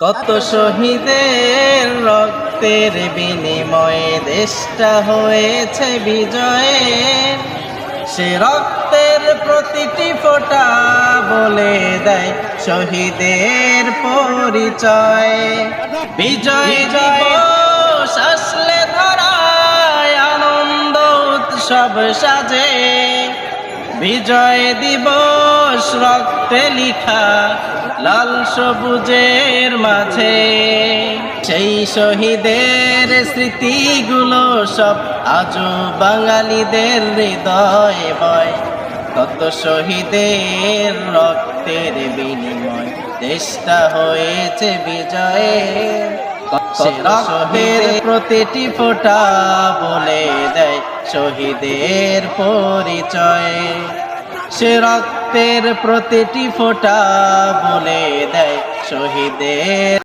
কত শহীদের রক্তের বিনিময়ে দেশটা হয়েছে বিজয়ে, সে রক্তের প্রতিটি ফোঁটা বলে দেয় শহীদের পরিচয়। বিজয় দিবস আসলে ধরায় আনন্দ উৎসব সাজে, বিজয় দিবস রক্তে লিখা লাল সবুজের মাঝে। সেই শহীদের স্মৃতিগুলো সব আজও বাঙালিদের হৃদয়ে বয়। কত শহীদের রক্তের বিনিময় দেশটা হয়েছে বিজয়ে, সে রক্তের প্রতিটি ফোঁটা বলে দেয় শহীদের পরিচয়। সে রক্তের প্রতিটি ফোঁটা বলে দেয় শহীদের